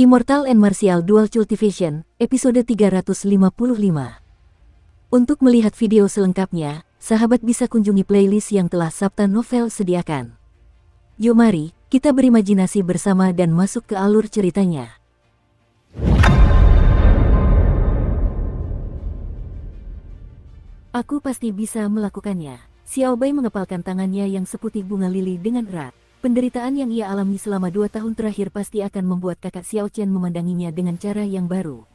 Immortal and Martial Dual Cultivation, episode 355. Untuk melihat video selengkapnya, sahabat bisa kunjungi playlist yang telah Sabta Novel sediakan. Yuk mari, kita berimajinasi bersama dan masuk ke alur ceritanya. Aku pasti bisa melakukannya. Xiao Bai mengepalkan tangannya yang seputih bunga lili dengan erat. Penderitaan yang ia alami selama 2 tahun terakhir pasti akan membuat kakak Xiao Chen memandanginya dengan cara yang baru.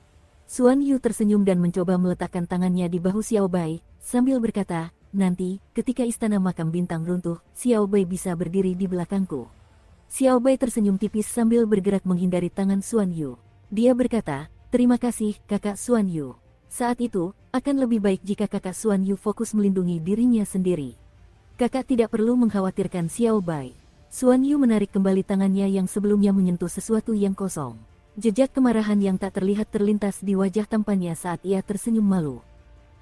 Xuan Yu tersenyum dan mencoba meletakkan tangannya di bahu Xiao Bai, sambil berkata, nanti, ketika istana makam bintang runtuh, Xiao Bai bisa berdiri di belakangku. Xiao Bai tersenyum tipis sambil bergerak menghindari tangan Xuan Yu. Dia berkata, terima kasih, kakak Xuan Yu. Saat itu, akan lebih baik jika kakak Xuan Yu fokus melindungi dirinya sendiri. Kakak tidak perlu mengkhawatirkan Xiao Bai. Xuan Yu menarik kembali tangannya yang sebelumnya menyentuh sesuatu yang kosong. Jejak kemarahan yang tak terlihat terlintas di wajah tampannya saat ia tersenyum malu.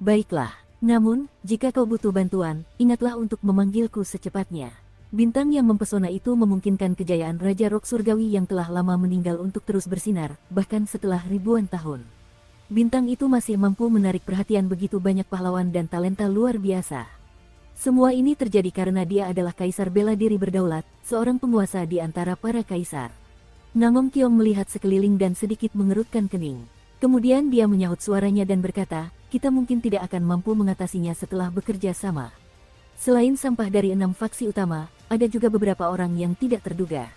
Baiklah, namun, jika kau butuh bantuan, ingatlah untuk memanggilku secepatnya. Bintang yang mempesona itu memungkinkan kejayaan Raja Rock Surgawi yang telah lama meninggal untuk terus bersinar, bahkan setelah ribuan tahun. Bintang itu masih mampu menarik perhatian begitu banyak pahlawan dan talenta luar biasa. Semua ini terjadi karena dia adalah kaisar bela diri berdaulat, seorang penguasa di antara para kaisar. Nangong Kiong melihat sekeliling dan sedikit mengerutkan kening. Kemudian dia menyahut suaranya dan berkata, kita mungkin tidak akan mampu mengatasinya setelah bekerja sama. Selain sampah dari 6 faksi utama, ada juga beberapa orang yang tidak terduga.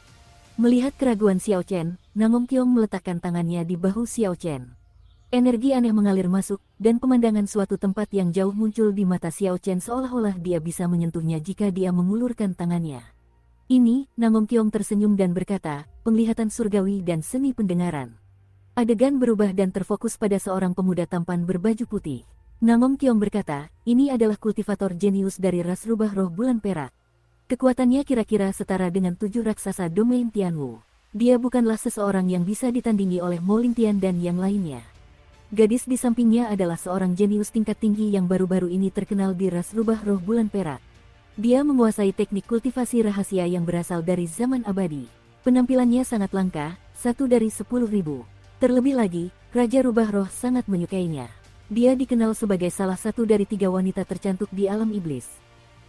Melihat keraguan Xiao Chen, Nangong Kiong meletakkan tangannya di bahu Xiao Chen. Energi aneh mengalir masuk, dan pemandangan suatu tempat yang jauh muncul di mata Xiao Chen seolah-olah dia bisa menyentuhnya jika dia mengulurkan tangannya. Ini, Nangong Kiong tersenyum dan berkata, penglihatan surgawi dan seni pendengaran. Adegan berubah dan terfokus pada seorang pemuda tampan berbaju putih. Nangong Kiong berkata, ini adalah kultivator jenius dari ras rubah roh bulan perak. Kekuatannya kira-kira setara dengan 7 raksasa domain Tianwu. Dia bukanlah seseorang yang bisa ditandingi oleh Mo Lingtian dan yang lainnya. Gadis di sampingnya adalah seorang jenius tingkat tinggi yang baru-baru ini terkenal di ras rubah roh bulan perak. Dia menguasai teknik kultivasi rahasia yang berasal dari zaman abadi. Penampilannya sangat langka, 1 dari 10.000. Terlebih lagi, Raja Rubah Roh sangat menyukainya. Dia dikenal sebagai salah satu dari 3 wanita tercantik di alam iblis.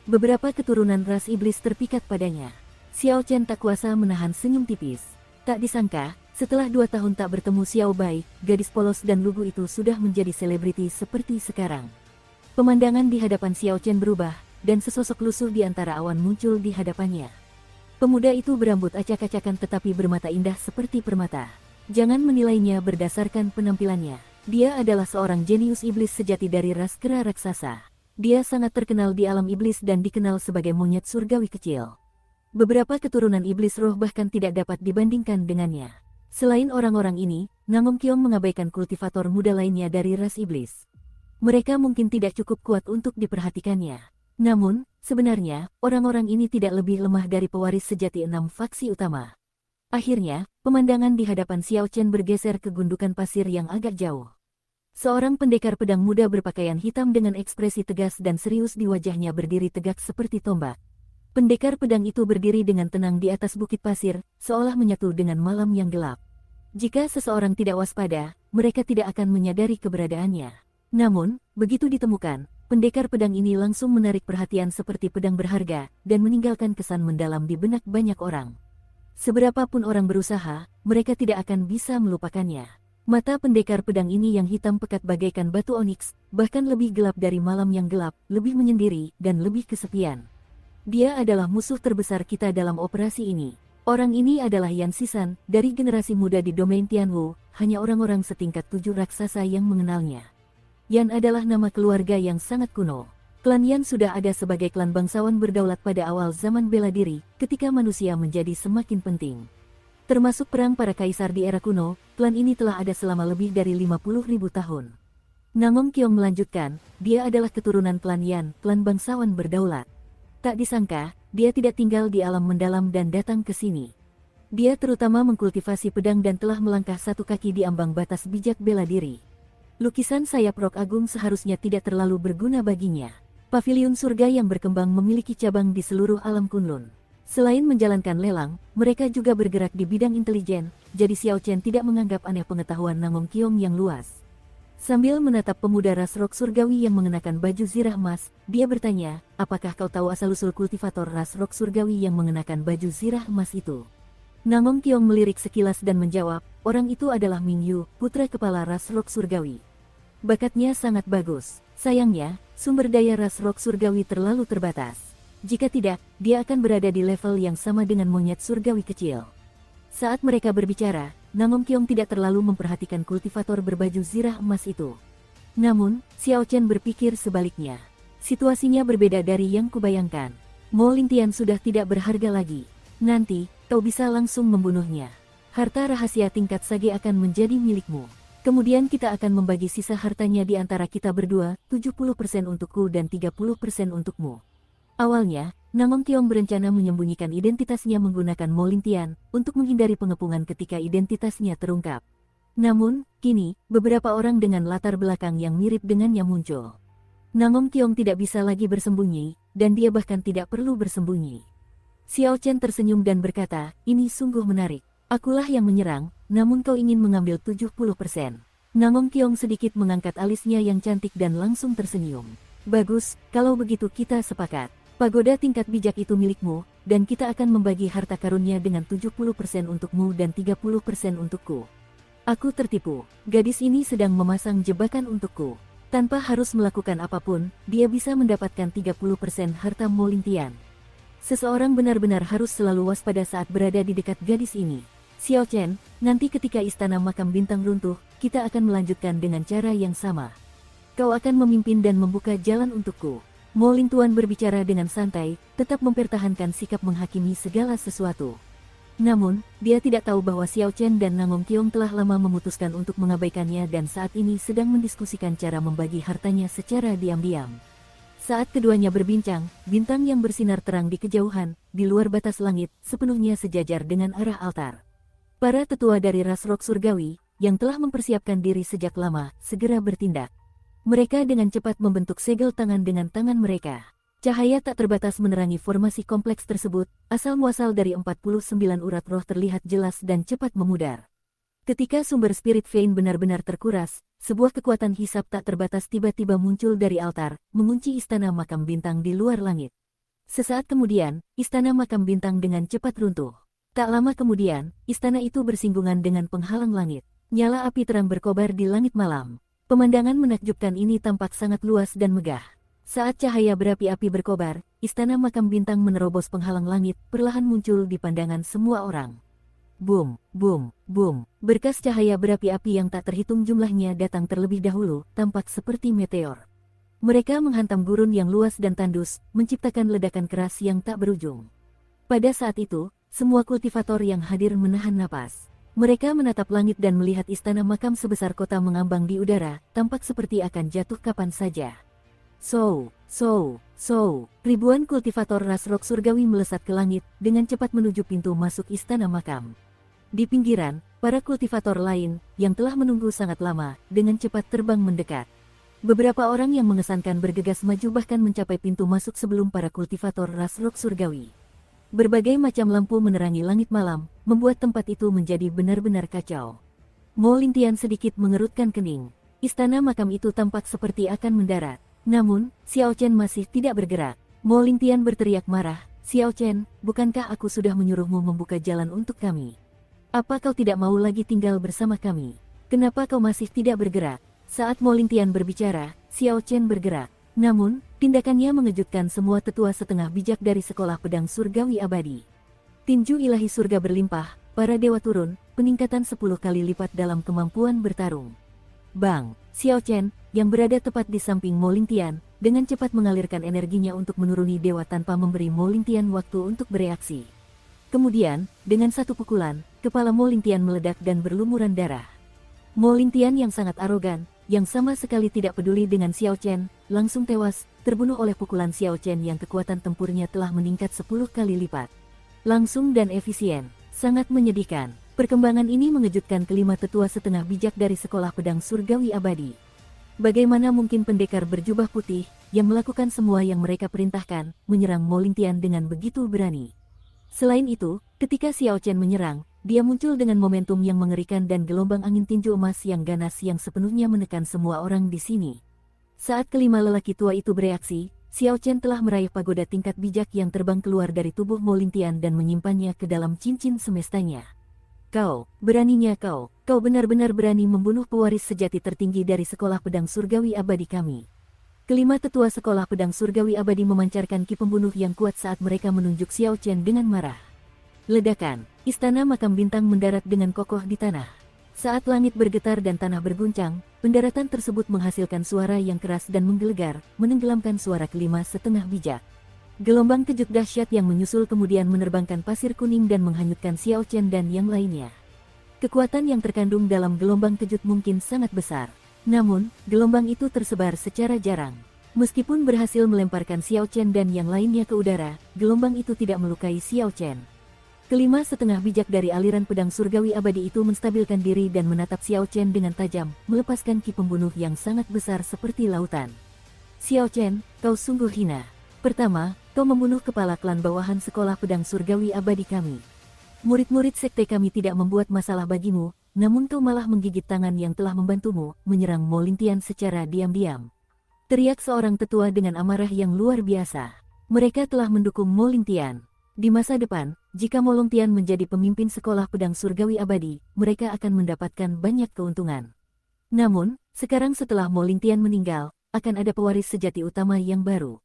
Beberapa keturunan ras iblis terpikat padanya. Xiao Chen tak kuasa menahan senyum tipis. Tak disangka, setelah 2 tahun tak bertemu Xiao Bai, gadis polos dan lugu itu sudah menjadi selebriti seperti sekarang. Pemandangan di hadapan Xiao Chen berubah, dan sesosok lusuh di antara awan muncul di hadapannya. Pemuda itu berambut acak-acakan tetapi bermata indah seperti permata. Jangan menilainya berdasarkan penampilannya. Dia adalah seorang jenius iblis sejati dari ras kera raksasa. Dia sangat terkenal di alam iblis dan dikenal sebagai monyet surgawi kecil. Beberapa keturunan iblis roh bahkan tidak dapat dibandingkan dengannya. Selain orang-orang ini, Nangong Kiong mengabaikan kultivator muda lainnya dari ras iblis. Mereka mungkin tidak cukup kuat untuk diperhatikannya. Namun, sebenarnya, orang-orang ini tidak lebih lemah dari pewaris sejati 6 faksi utama. Akhirnya, pemandangan di hadapan Xiao Chen bergeser ke gundukan pasir yang agak jauh. Seorang pendekar pedang muda berpakaian hitam dengan ekspresi tegas dan serius di wajahnya berdiri tegak seperti tombak. Pendekar pedang itu berdiri dengan tenang di atas bukit pasir, seolah menyatu dengan malam yang gelap. Jika seseorang tidak waspada, mereka tidak akan menyadari keberadaannya. Namun, begitu ditemukan, pendekar pedang ini langsung menarik perhatian seperti pedang berharga, dan meninggalkan kesan mendalam di benak banyak orang. Seberapapun orang berusaha, mereka tidak akan bisa melupakannya. Mata pendekar pedang ini yang hitam pekat bagaikan batu oniks, bahkan lebih gelap dari malam yang gelap, lebih menyendiri, dan lebih kesepian. Dia adalah musuh terbesar kita dalam operasi ini. Orang ini adalah Yan Sisan, dari generasi muda di domain Tianwu, hanya orang-orang setingkat 7 raksasa yang mengenalnya. Yan adalah nama keluarga yang sangat kuno. Klan Yan sudah ada sebagai klan bangsawan berdaulat pada awal zaman bela diri, ketika manusia menjadi semakin penting. Termasuk perang para kaisar di era kuno, klan ini telah ada selama lebih dari 50.000 tahun. Nangong Kiong melanjutkan, dia adalah keturunan klan Yan, klan bangsawan berdaulat. Tak disangka, dia tidak tinggal di alam mendalam dan datang ke sini. Dia terutama mengkultivasi pedang dan telah melangkah 1 kaki di ambang batas bijak bela diri. Lukisan sayap rok agung seharusnya tidak terlalu berguna baginya. Paviliun surga yang berkembang memiliki cabang di seluruh alam Kunlun. Selain menjalankan lelang, mereka juga bergerak di bidang intelijen, jadi Xiao Chen tidak menganggap aneh pengetahuan Nangong Qiong yang luas. Sambil menatap pemuda ras rok surgawi yang mengenakan baju zirah emas, dia bertanya, apakah kau tahu asal-usul kultivator ras rok surgawi yang mengenakan baju zirah emas itu? Nangong Qiong melirik sekilas dan menjawab, orang itu adalah Ming Yu, putra kepala ras rok surgawi. Bakatnya sangat bagus, sayangnya, sumber daya ras rok surgawi terlalu terbatas. Jika tidak, dia akan berada di level yang sama dengan monyet surgawi kecil. Saat mereka berbicara, Nangong Qiong tidak terlalu memperhatikan kultivator berbaju zirah emas itu. Namun, Xiao Chen berpikir sebaliknya. Situasinya berbeda dari yang kubayangkan. Mo Lingtian sudah tidak berharga lagi. Nanti, kau bisa langsung membunuhnya. Harta rahasia tingkat sage akan menjadi milikmu. Kemudian kita akan membagi sisa hartanya di antara kita berdua, 70% untukku dan 30% untukmu. Awalnya, Nangong Qiong berencana menyembunyikan identitasnya menggunakan Mo Lingtian untuk menghindari pengepungan ketika identitasnya terungkap. Namun, kini, beberapa orang dengan latar belakang yang mirip dengannya muncul. Nangong Qiong tidak bisa lagi bersembunyi, dan dia bahkan tidak perlu bersembunyi. Xiao Chen tersenyum dan berkata, ini sungguh menarik. Akulah yang menyerang, namun kau ingin mengambil 70%. Nangong Qiong sedikit mengangkat alisnya yang cantik dan langsung tersenyum. Bagus, kalau begitu kita sepakat. Pagoda tingkat bijak itu milikmu, dan kita akan membagi harta karunnya dengan 70% untukmu dan 30% untukku. Aku tertipu, gadis ini sedang memasang jebakan untukku. Tanpa harus melakukan apapun, dia bisa mendapatkan 30% harta Mo Lingtian. Seseorang benar-benar harus selalu waspada saat berada di dekat gadis ini. Xiao Chen, nanti ketika istana makam bintang runtuh, kita akan melanjutkan dengan cara yang sama. Kau akan memimpin dan membuka jalan untukku. Mo Lingtuan berbicara dengan santai, tetap mempertahankan sikap menghakimi segala sesuatu. Namun, dia tidak tahu bahwa Xiao Chen dan Nangong Qiong telah lama memutuskan untuk mengabaikannya dan saat ini sedang mendiskusikan cara membagi hartanya secara diam-diam. Saat keduanya berbincang, bintang yang bersinar terang di kejauhan, di luar batas langit, sepenuhnya sejajar dengan arah altar. Para tetua dari ras rok surgawi, yang telah mempersiapkan diri sejak lama, segera bertindak. Mereka dengan cepat membentuk segel tangan dengan tangan mereka. Cahaya tak terbatas menerangi formasi kompleks tersebut, asal-muasal dari 49 urat roh terlihat jelas dan cepat memudar. Ketika sumber spirit vein benar-benar terkuras, sebuah kekuatan hisap tak terbatas tiba-tiba muncul dari altar, mengunci istana makam bintang di luar langit. Sesaat kemudian, istana makam bintang dengan cepat runtuh. Tak lama kemudian, istana itu bersinggungan dengan penghalang langit. Nyala api terang berkobar di langit malam. Pemandangan menakjubkan ini tampak sangat luas dan megah. Saat cahaya berapi-api berkobar, istana makam bintang menerobos penghalang langit, perlahan muncul di pandangan semua orang. Boom, boom, boom. Berkas cahaya berapi-api yang tak terhitung jumlahnya datang terlebih dahulu, tampak seperti meteor. Mereka menghantam gurun yang luas dan tandus, menciptakan ledakan keras yang tak berujung. Pada saat itu, semua kultivator yang hadir menahan napas. Mereka menatap langit dan melihat istana makam sebesar kota mengambang di udara, tampak seperti akan jatuh kapan saja. Ribuan kultivator ras rok surgawi melesat ke langit, dengan cepat menuju pintu masuk istana makam. Di pinggiran, para kultivator lain, yang telah menunggu sangat lama, dengan cepat terbang mendekat. Beberapa orang yang mengesankan bergegas maju bahkan mencapai pintu masuk sebelum para kultivator ras rok surgawi. Berbagai macam lampu menerangi langit malam, membuat tempat itu menjadi benar-benar kacau. Mo Lingtian sedikit mengerutkan kening. Istana makam itu tampak seperti akan mendarat. Namun, Xiao Chen masih tidak bergerak. Mo Lingtian berteriak marah, Xiao Chen, bukankah aku sudah menyuruhmu membuka jalan untuk kami? Apa kau tidak mau lagi tinggal bersama kami? Kenapa kau masih tidak bergerak? Saat Mo Lingtian berbicara, Xiao Chen bergerak. Namun, tindakannya mengejutkan semua tetua setengah bijak dari sekolah pedang surgawi abadi. Tinju ilahi surga berlimpah, para dewa turun, peningkatan 10 kali lipat dalam kemampuan bertarung. Bang, Xiao Chen, yang berada tepat di samping Mo Lingtian, dengan cepat mengalirkan energinya untuk menuruni dewa tanpa memberi Mo Lingtian waktu untuk bereaksi. Kemudian, dengan satu pukulan, kepala Mo Lingtian meledak dan berlumuran darah. Mo Lingtian yang sangat arogan, yang sama sekali tidak peduli dengan Xiao Chen, langsung tewas, terbunuh oleh pukulan Xiao Chen yang kekuatan tempurnya telah meningkat 10 kali lipat. Langsung dan efisien, sangat menyedihkan. Perkembangan ini mengejutkan kelima tetua setengah bijak dari sekolah pedang surgawi abadi. Bagaimana mungkin pendekar berjubah putih, yang melakukan semua yang mereka perintahkan, menyerang Mo Lingtian dengan begitu berani? Selain itu, ketika Xiao Chen menyerang, dia muncul dengan momentum yang mengerikan dan gelombang angin tinju emas yang ganas yang sepenuhnya menekan semua orang di sini. Saat kelima lelaki tua itu bereaksi, Xiao Chen telah meraih pagoda tingkat bijak yang terbang keluar dari tubuh Mo Lingtian dan menyimpannya ke dalam cincin semestanya. Beraninya kau benar-benar berani membunuh pewaris sejati tertinggi dari sekolah pedang surgawi abadi kami. Kelima tetua sekolah pedang surgawi abadi memancarkan ki pembunuh yang kuat saat mereka menunjuk Xiao Chen dengan marah. Ledakan, istana makam bintang mendarat dengan kokoh di tanah. Saat langit bergetar dan tanah berguncang, pendaratan tersebut menghasilkan suara yang keras dan menggelegar, menenggelamkan suara kelima setengah bijak. Gelombang kejut dahsyat yang menyusul kemudian menerbangkan pasir kuning dan menghanyutkan Xiao Chen dan yang lainnya. Kekuatan yang terkandung dalam gelombang kejut mungkin sangat besar. Namun, gelombang itu tersebar secara jarang. Meskipun berhasil melemparkan Xiao Chen dan yang lainnya ke udara, gelombang itu tidak melukai Xiao Chen. Kelima setengah bijak dari aliran pedang surgawi abadi itu menstabilkan diri dan menatap Xiao Chen dengan tajam, melepaskan ki pembunuh yang sangat besar seperti lautan. Xiao Chen, kau sungguh hina. Pertama, kau membunuh kepala klan bawahan sekolah pedang surgawi abadi kami. Murid-murid sekte kami tidak membuat masalah bagimu, namun kau malah menggigit tangan yang telah membantumu, menyerang Mo Lingtian secara diam-diam. Teriak seorang tetua dengan amarah yang luar biasa. Mereka telah mendukung Mo Lingtian. Di masa depan, jika Mo Lingtian menjadi pemimpin sekolah pedang surgawi abadi, mereka akan mendapatkan banyak keuntungan. Namun, sekarang setelah Mo Lingtian meninggal, akan ada pewaris sejati utama yang baru.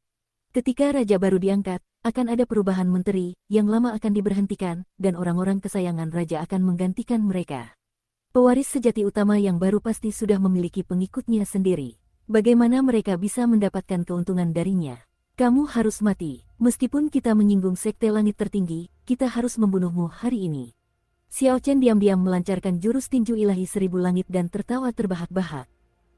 Ketika raja baru diangkat, akan ada perubahan menteri, yang lama akan diberhentikan, dan orang-orang kesayangan raja akan menggantikan mereka. Pewaris sejati utama yang baru pasti sudah memiliki pengikutnya sendiri. Bagaimana mereka bisa mendapatkan keuntungan darinya? Kamu harus mati. Meskipun kita menyinggung sekte langit tertinggi, kita harus membunuhmu hari ini. Xiao Chen diam-diam melancarkan jurus tinju ilahi seribu langit dan tertawa terbahak-bahak.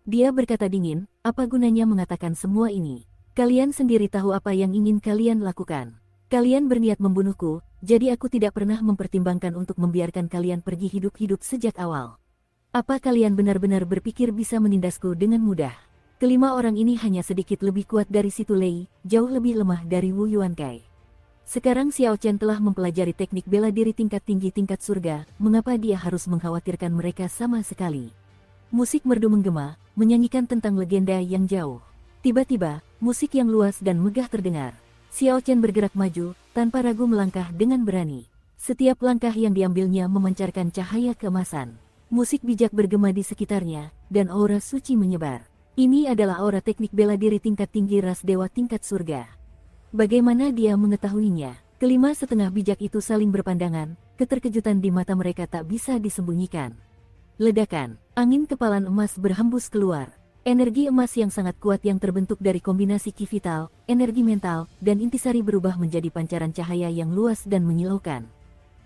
Dia berkata dingin, apa gunanya mengatakan semua ini? Kalian sendiri tahu apa yang ingin kalian lakukan. Kalian berniat membunuhku, jadi aku tidak pernah mempertimbangkan untuk membiarkan kalian pergi hidup-hidup sejak awal. Apa kalian benar-benar berpikir bisa menindasku dengan mudah? Kelima orang ini hanya sedikit lebih kuat dari Situ Lei, jauh lebih lemah dari Wu Yuankai. Sekarang Xiao Chen telah mempelajari teknik bela diri tingkat tinggi tingkat surga, mengapa dia harus mengkhawatirkan mereka sama sekali? Musik merdu menggema, menyanyikan tentang legenda yang jauh. Tiba-tiba, musik yang luas dan megah terdengar. Xiao Chen bergerak maju, tanpa ragu melangkah dengan berani. Setiap langkah yang diambilnya memancarkan cahaya keemasan. Musik bijak bergema di sekitarnya, dan aura suci menyebar. Ini adalah aura teknik bela diri tingkat tinggi ras dewa tingkat surga. Bagaimana dia mengetahuinya? Kelima setengah bijak itu saling berpandangan, keterkejutan di mata mereka tak bisa disembunyikan. Ledakan, angin kepalan emas berhembus keluar. Energi emas yang sangat kuat yang terbentuk dari kombinasi ki vital, energi mental, dan intisari berubah menjadi pancaran cahaya yang luas dan menyilaukan.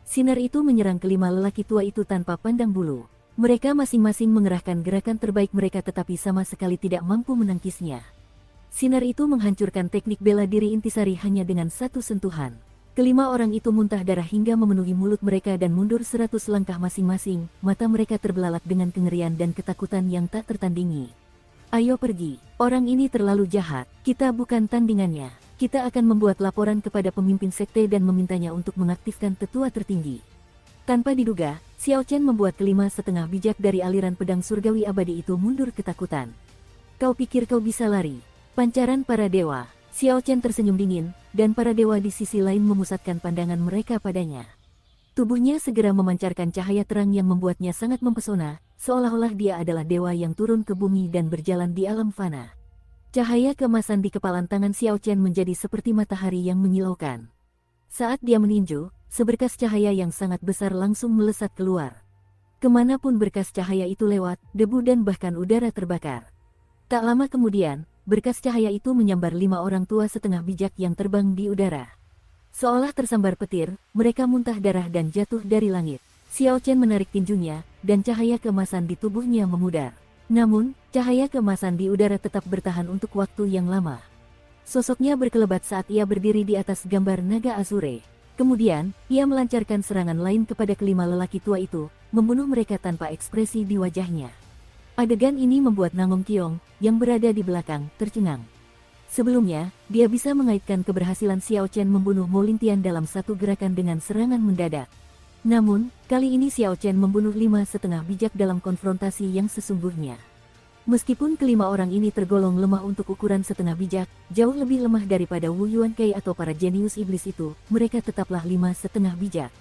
Sinar itu menyerang kelima lelaki tua itu tanpa pandang bulu. Mereka masing-masing mengerahkan gerakan terbaik mereka tetapi sama sekali tidak mampu menangkisnya. Sinar itu menghancurkan teknik bela diri intisari hanya dengan satu sentuhan. Kelima orang itu muntah darah hingga memenuhi mulut mereka dan mundur 100 langkah masing-masing, mata mereka terbelalak dengan kengerian dan ketakutan yang tak tertandingi. Ayo pergi, orang ini terlalu jahat, kita bukan tandingannya. Kita akan membuat laporan kepada pemimpin sekte dan memintanya untuk mengaktifkan tetua tertinggi. Tanpa diduga, Xiao Chen membuat kelima setengah bijak dari aliran pedang surgawi abadi itu mundur ketakutan. Kau pikir kau bisa lari? Pancaran para dewa. Xiao Chen tersenyum dingin, dan para dewa di sisi lain memusatkan pandangan mereka padanya. Tubuhnya segera memancarkan cahaya terang yang membuatnya sangat mempesona, seolah-olah dia adalah dewa yang turun ke bumi dan berjalan di alam fana. Cahaya keemasan di kepalan tangan Xiao Chen menjadi seperti matahari yang menyilaukan. Saat dia meninju, seberkas cahaya yang sangat besar langsung melesat keluar. Kemanapun berkas cahaya itu lewat, debu dan bahkan udara terbakar. Tak lama kemudian, berkas cahaya itu menyambar 5 orang tua setengah bijak yang terbang di udara. Seolah tersambar petir, mereka muntah darah dan jatuh dari langit. Xiao Chen menarik tinjunya, dan cahaya keemasan di tubuhnya memudar. Namun, cahaya keemasan di udara tetap bertahan untuk waktu yang lama. Sosoknya berkelebat saat ia berdiri di atas gambar naga Azure. Kemudian, ia melancarkan serangan lain kepada kelima lelaki tua itu, membunuh mereka tanpa ekspresi di wajahnya. Adegan ini membuat Nangong Qiong, yang berada di belakang, tercengang. Sebelumnya, dia bisa mengaitkan keberhasilan Xiao Chen membunuh Mo Lintian dalam satu gerakan dengan serangan mendadak. Namun, kali ini Xiao Chen membunuh 5,5 bijak dalam konfrontasi yang sesungguhnya. Meskipun kelima orang ini tergolong lemah untuk ukuran setengah bijak, jauh lebih lemah daripada Wu Yuankei atau para jenius iblis itu, mereka tetaplah 5,5 bijak.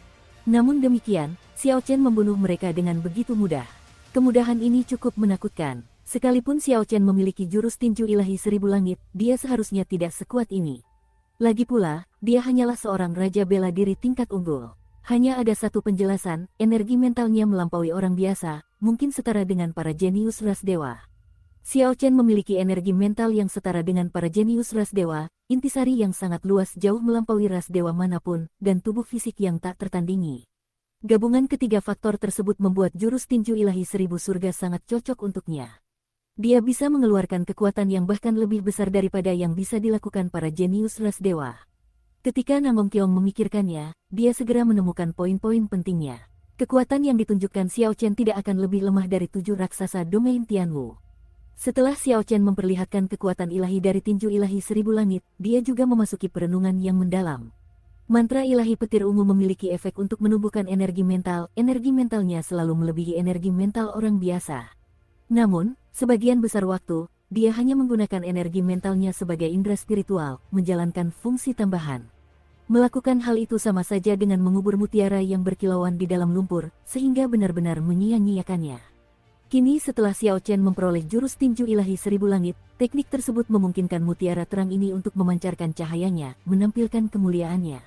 Namun demikian, Xiao Chen membunuh mereka dengan begitu mudah. Kemudahan ini cukup menakutkan. Sekalipun Xiao Chen memiliki jurus tinju ilahi 1.000 langit, dia seharusnya tidak sekuat ini. Lagi pula, dia hanyalah seorang raja bela diri tingkat unggul. Hanya ada satu penjelasan, energi mentalnya melampaui orang biasa, mungkin setara dengan para jenius ras dewa. Xiao Chen memiliki energi mental yang setara dengan para jenius ras dewa, intisari yang sangat luas jauh melampaui ras dewa manapun, dan tubuh fisik yang tak tertandingi. Gabungan ketiga faktor tersebut membuat jurus tinju ilahi 1.000 surga sangat cocok untuknya. Dia bisa mengeluarkan kekuatan yang bahkan lebih besar daripada yang bisa dilakukan para jenius ras dewa. Ketika Namong Qiong memikirkannya, dia segera menemukan poin-poin pentingnya. Kekuatan yang ditunjukkan Xiao Chen tidak akan lebih lemah dari 7 raksasa domain Tianwu. Setelah Xiao Chen memperlihatkan kekuatan ilahi dari tinju ilahi 1.000 langit, dia juga memasuki perenungan yang mendalam. Mantra ilahi petir ungu memiliki efek untuk menumbuhkan energi mentalnya selalu melebihi energi mental orang biasa. Namun, sebagian besar waktu, dia hanya menggunakan energi mentalnya sebagai indera spiritual, menjalankan fungsi tambahan. Melakukan hal itu sama saja dengan mengubur mutiara yang berkilauan di dalam lumpur, sehingga benar-benar menyia-nyiakannya. Kini setelah Xiao Chen memperoleh jurus tinju ilahi 1.000 langit, teknik tersebut memungkinkan mutiara terang ini untuk memancarkan cahayanya, menampilkan kemuliaannya.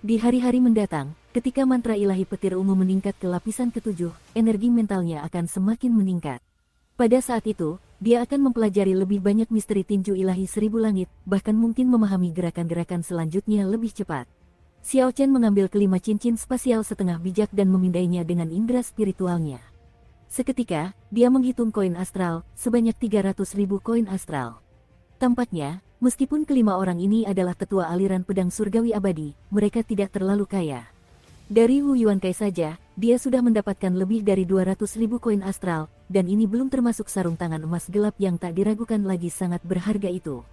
Di hari-hari mendatang, ketika mantra ilahi petir ungu meningkat ke lapisan ke-7, energi mentalnya akan semakin meningkat. Pada saat itu, dia akan mempelajari lebih banyak misteri tinju ilahi 1.000 langit, bahkan mungkin memahami gerakan-gerakan selanjutnya lebih cepat. Xiao Chen mengambil kelima cincin spasial setengah bijak dan memindainya dengan indera spiritualnya. Seketika, dia menghitung koin astral, sebanyak 300.000 koin astral. Tampaknya, meskipun kelima orang ini adalah tetua aliran pedang surgawi abadi, mereka tidak terlalu kaya. Dari Wu Yuankei saja, dia sudah mendapatkan lebih dari 200.000 koin astral, dan ini belum termasuk sarung tangan emas gelap yang tak diragukan lagi sangat berharga itu.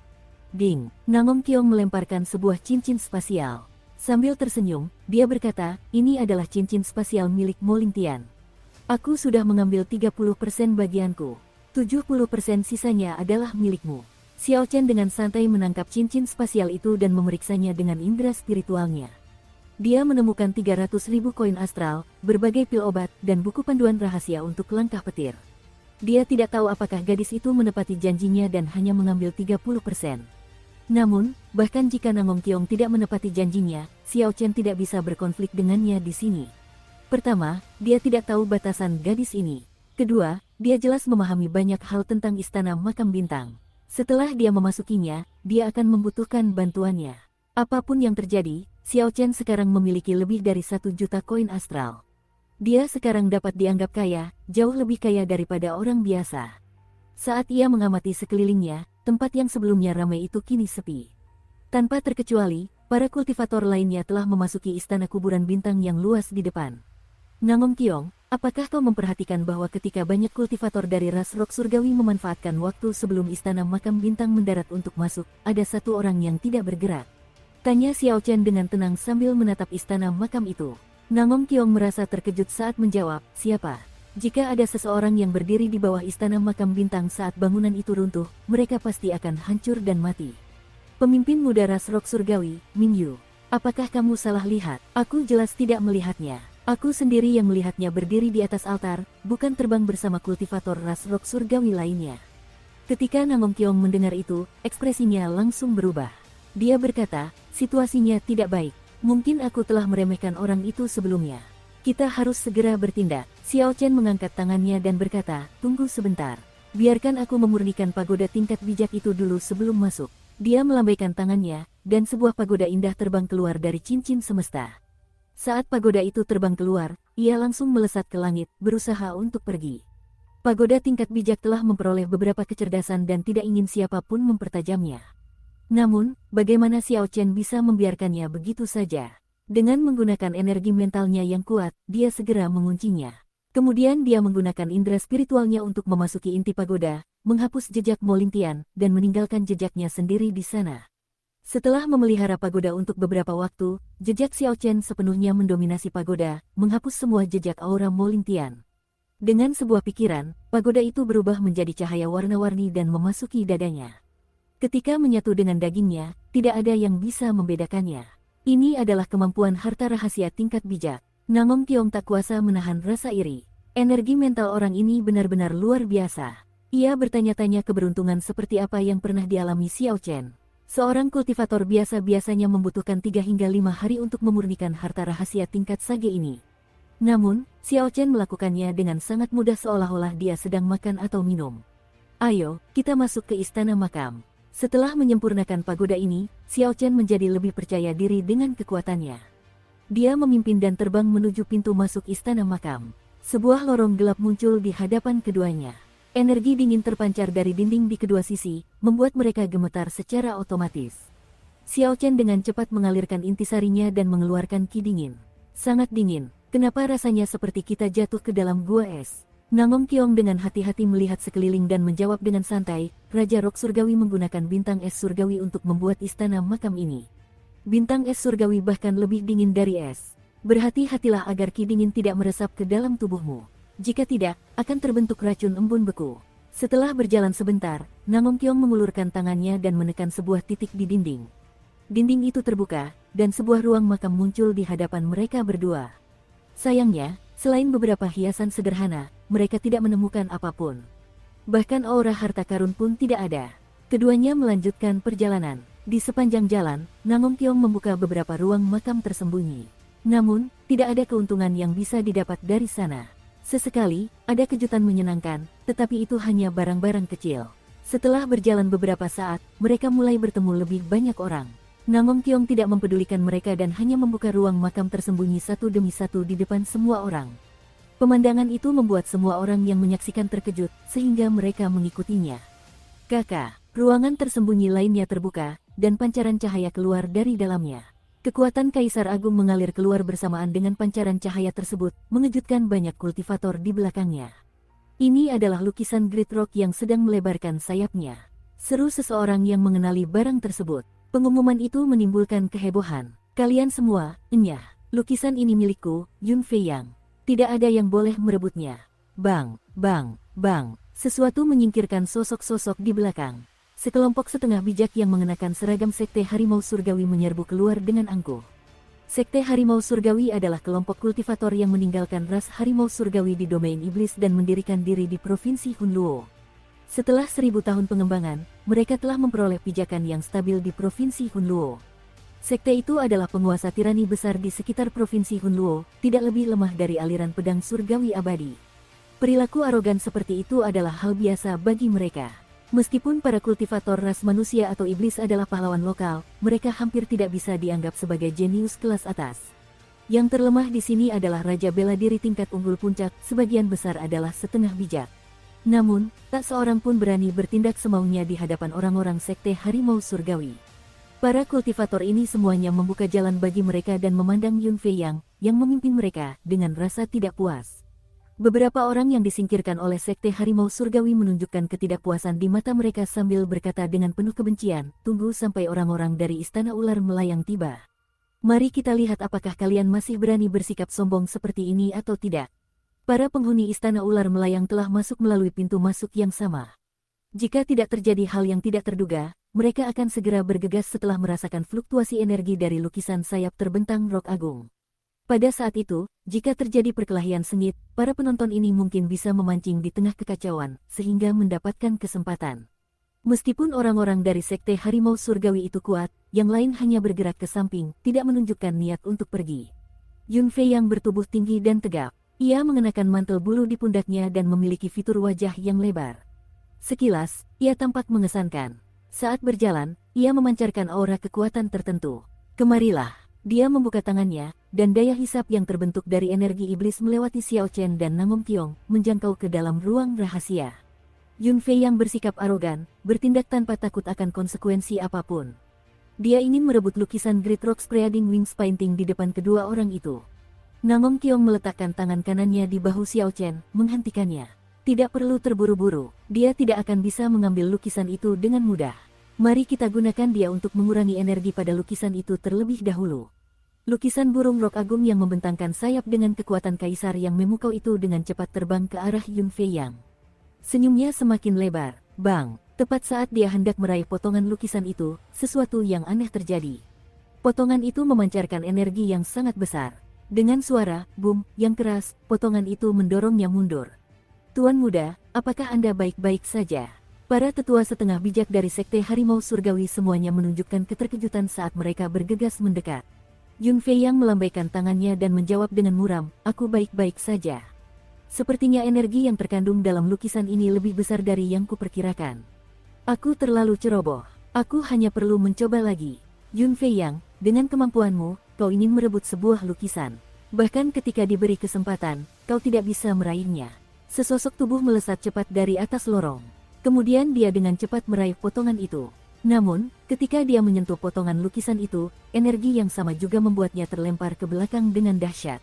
Ding, Namong Qiong melemparkan sebuah cincin spasial. Sambil tersenyum, dia berkata, ini adalah cincin spasial milik Mo Lintian. Aku sudah mengambil 30% bagianku. 70% sisanya adalah milikmu. Xiao Chen dengan santai menangkap cincin spasial itu dan memeriksanya dengan indera spiritualnya. Dia menemukan 300.000 koin astral, berbagai pil obat, dan buku panduan rahasia untuk langkah petir. Dia tidak tahu apakah gadis itu menepati janjinya dan hanya mengambil 30%. Namun, bahkan jika Namong Qiong tidak menepati janjinya, Xiao Chen tidak bisa berkonflik dengannya di sini. Pertama, dia tidak tahu batasan gadis ini. Kedua, dia jelas memahami banyak hal tentang istana makam bintang. Setelah dia memasukinya, dia akan membutuhkan bantuannya. Apapun yang terjadi, Xiao Chen sekarang memiliki lebih dari 1 juta koin astral. Dia sekarang dapat dianggap kaya, jauh lebih kaya daripada orang biasa. Saat ia mengamati sekelilingnya, tempat yang sebelumnya ramai itu kini sepi. Tanpa terkecuali, para kultivator lainnya telah memasuki istana kuburan bintang yang luas di depan. Namong Qiong, apakah kau memperhatikan bahwa ketika banyak kultivator dari ras rock surgawi memanfaatkan waktu sebelum istana makam bintang mendarat untuk masuk, ada satu orang yang tidak bergerak? Tanya Xiao Chen dengan tenang sambil menatap istana makam itu. Namong Qiong merasa terkejut saat menjawab, siapa? Jika ada seseorang yang berdiri di bawah istana makam bintang saat bangunan itu runtuh, mereka pasti akan hancur dan mati. Pemimpin muda ras rock surgawi, Ming Yu. Apakah kamu salah lihat? Aku jelas tidak melihatnya. Aku sendiri yang melihatnya berdiri di atas altar, bukan terbang bersama kultivator ras rock surgawi lainnya. Ketika Namong Qiong mendengar itu, ekspresinya langsung berubah. Dia berkata, situasinya tidak baik. Mungkin aku telah meremehkan orang itu sebelumnya. Kita harus segera bertindak. Xiao Chen mengangkat tangannya dan berkata, tunggu sebentar. Biarkan aku memurnikan pagoda tingkat bijak itu dulu sebelum masuk. Dia melambaikan tangannya, dan sebuah pagoda indah terbang keluar dari cincin semesta. Saat pagoda itu terbang keluar, ia langsung melesat ke langit, berusaha untuk pergi. Pagoda tingkat bijak telah memperoleh beberapa kecerdasan dan tidak ingin siapapun mempertajamnya. Namun, bagaimana Xiao Chen bisa membiarkannya begitu saja? Dengan menggunakan energi mentalnya yang kuat, dia segera menguncinya. Kemudian dia menggunakan indera spiritualnya untuk memasuki inti pagoda, menghapus jejak Molintian, dan meninggalkan jejaknya sendiri di sana. Setelah memelihara pagoda untuk beberapa waktu, jejak Xiao Chen sepenuhnya mendominasi pagoda, menghapus semua jejak aura Molintian. Dengan sebuah pikiran, pagoda itu berubah menjadi cahaya warna-warni dan memasuki dadanya. Ketika menyatu dengan dagingnya, tidak ada yang bisa membedakannya. Ini adalah kemampuan harta rahasia tingkat bijak. Namong Kiong tak kuasa menahan rasa iri. Energi mental orang ini benar-benar luar biasa. Ia bertanya-tanya keberuntungan seperti apa yang pernah dialami Xiao Chen. Seorang kultivator biasa biasanya membutuhkan 3 hingga 5 hari untuk memurnikan harta rahasia tingkat sage ini. Namun, Xiao Chen melakukannya dengan sangat mudah seolah-olah dia sedang makan atau minum. Ayo, kita masuk ke istana makam. Setelah menyempurnakan pagoda ini, Xiao Chen menjadi lebih percaya diri dengan kekuatannya. Dia memimpin dan terbang menuju pintu masuk istana makam. Sebuah lorong gelap muncul di hadapan keduanya. Energi dingin terpancar dari dinding di kedua sisi, membuat mereka gemetar secara otomatis. Xiao Chen dengan cepat mengalirkan intisarinya dan mengeluarkan ki dingin. Sangat dingin, kenapa rasanya seperti kita jatuh ke dalam gua es? Namong Kiong dengan hati-hati melihat sekeliling dan menjawab dengan santai, Raja Rock Surgawi menggunakan bintang es surgawi untuk membuat istana makam ini. Bintang es surgawi bahkan lebih dingin dari es. Berhati-hatilah agar ki dingin tidak meresap ke dalam tubuhmu. Jika tidak, akan terbentuk racun embun beku. Setelah berjalan sebentar, Namong Kiong mengulurkan tangannya dan menekan sebuah titik di dinding. Dinding itu terbuka, dan sebuah ruang makam muncul di hadapan mereka berdua. Sayangnya, selain beberapa hiasan sederhana, mereka tidak menemukan apapun. Bahkan aura harta karun pun tidak ada. Keduanya melanjutkan perjalanan. Di sepanjang jalan, Namong Kiong membuka beberapa ruang makam tersembunyi. Namun, tidak ada keuntungan yang bisa didapat dari sana. Sesekali, ada kejutan menyenangkan, tetapi itu hanya barang-barang kecil. Setelah berjalan beberapa saat, mereka mulai bertemu lebih banyak orang. Namong Kiong tidak mempedulikan mereka dan hanya membuka ruang makam tersembunyi satu demi satu di depan semua orang. Pemandangan itu membuat semua orang yang menyaksikan terkejut, sehingga mereka mengikutinya. Kakak, ruangan tersembunyi lainnya terbuka, dan pancaran cahaya keluar dari dalamnya. Kekuatan Kaisar Agung mengalir keluar bersamaan dengan pancaran cahaya tersebut, mengejutkan banyak kultivator di belakangnya. Ini adalah lukisan Great Rock yang sedang melebarkan sayapnya. Seru seseorang yang mengenali barang tersebut. Pengumuman itu menimbulkan kehebohan. Kalian semua, enyah, lukisan ini milikku, Yun Fei Yang. Tidak ada yang boleh merebutnya. Bang, bang, bang. Sesuatu menyingkirkan sosok-sosok di belakang. Sekelompok setengah bijak yang mengenakan seragam Sekte Harimau Surgawi menyerbu keluar dengan angkuh. Sekte Harimau Surgawi adalah kelompok kultivator yang meninggalkan ras Harimau Surgawi di domain iblis dan mendirikan diri di Provinsi Hunluo. Setelah 1000 tahun pengembangan, mereka telah memperoleh pijakan yang stabil di Provinsi Hunluo. Sekte itu adalah penguasa tirani besar di sekitar Provinsi Hunluo, tidak lebih lemah dari aliran pedang surgawi abadi. Perilaku arogan seperti itu adalah hal biasa bagi mereka. Meskipun para kultivator ras manusia atau iblis adalah pahlawan lokal, mereka hampir tidak bisa dianggap sebagai jenius kelas atas. Yang terlemah di sini adalah Raja Bela Diri tingkat unggul puncak, sebagian besar adalah setengah bijak. Namun, tak seorang pun berani bertindak semaunya di hadapan orang-orang Sekte Harimau Surgawi. Para kultivator ini semuanya membuka jalan bagi mereka dan memandang Yun Fei yang memimpin mereka, dengan rasa tidak puas. Beberapa orang yang disingkirkan oleh Sekte Harimau Surgawi menunjukkan ketidakpuasan di mata mereka sambil berkata dengan penuh kebencian, "Tunggu sampai orang-orang dari Istana Ular Melayang tiba. Mari kita lihat apakah kalian masih berani bersikap sombong seperti ini atau tidak." Para penghuni Istana Ular Melayang telah masuk melalui pintu masuk yang sama. Jika tidak terjadi hal yang tidak terduga, mereka akan segera bergegas setelah merasakan fluktuasi energi dari lukisan sayap terbentang Rok Agung. Pada saat itu, jika terjadi perkelahian sengit, para penonton ini mungkin bisa memancing di tengah kekacauan, sehingga mendapatkan kesempatan. Meskipun orang-orang dari Sekte Harimau Surgawi itu kuat, yang lain hanya bergerak ke samping, tidak menunjukkan niat untuk pergi. Yun Fei yang bertubuh tinggi dan tegap. Ia mengenakan mantel bulu di pundaknya dan memiliki fitur wajah yang lebar. Sekilas, ia tampak mengesankan. Saat berjalan, ia memancarkan aura kekuatan tertentu. Kemarilah. Dia membuka tangannya, dan daya hisap yang terbentuk dari energi iblis melewati Xiao Chen dan Namong Kiong, menjangkau ke dalam ruang rahasia. Yun Fei yang bersikap arogan, bertindak tanpa takut akan konsekuensi apapun. Dia ingin merebut lukisan Great Rock Spreading Wings Painting di depan kedua orang itu. Namong Kiong meletakkan tangan kanannya di bahu Xiao Chen, menghentikannya. Tidak perlu terburu-buru, dia tidak akan bisa mengambil lukisan itu dengan mudah. Mari kita gunakan dia untuk mengurangi energi pada lukisan itu terlebih dahulu. Lukisan burung rok agung yang membentangkan sayap dengan kekuatan kaisar yang memukau itu dengan cepat terbang ke arah Yun Fei Yang. Senyumnya semakin lebar. Bang, tepat saat dia hendak meraih potongan lukisan itu, sesuatu yang aneh terjadi. Potongan itu memancarkan energi yang sangat besar. Dengan suara boom yang keras, potongan itu mendorongnya mundur. Tuan muda, apakah Anda baik-baik saja? Para tetua setengah bijak dari Sekte Harimau Surgawi semuanya menunjukkan keterkejutan saat mereka bergegas mendekat. Yun Fei Yang melambaikan tangannya dan menjawab dengan muram, aku baik-baik saja. Sepertinya energi yang terkandung dalam lukisan ini lebih besar dari yang kuperkirakan. Aku terlalu ceroboh. Aku hanya perlu mencoba lagi. Yun Fei Yang, dengan kemampuanmu, kau ingin merebut sebuah lukisan. Bahkan ketika diberi kesempatan, kau tidak bisa meraihnya. Sesosok tubuh melesat cepat dari atas lorong. Kemudian dia dengan cepat meraih potongan itu. Namun, ketika dia menyentuh potongan lukisan itu, energi yang sama juga membuatnya terlempar ke belakang dengan dahsyat.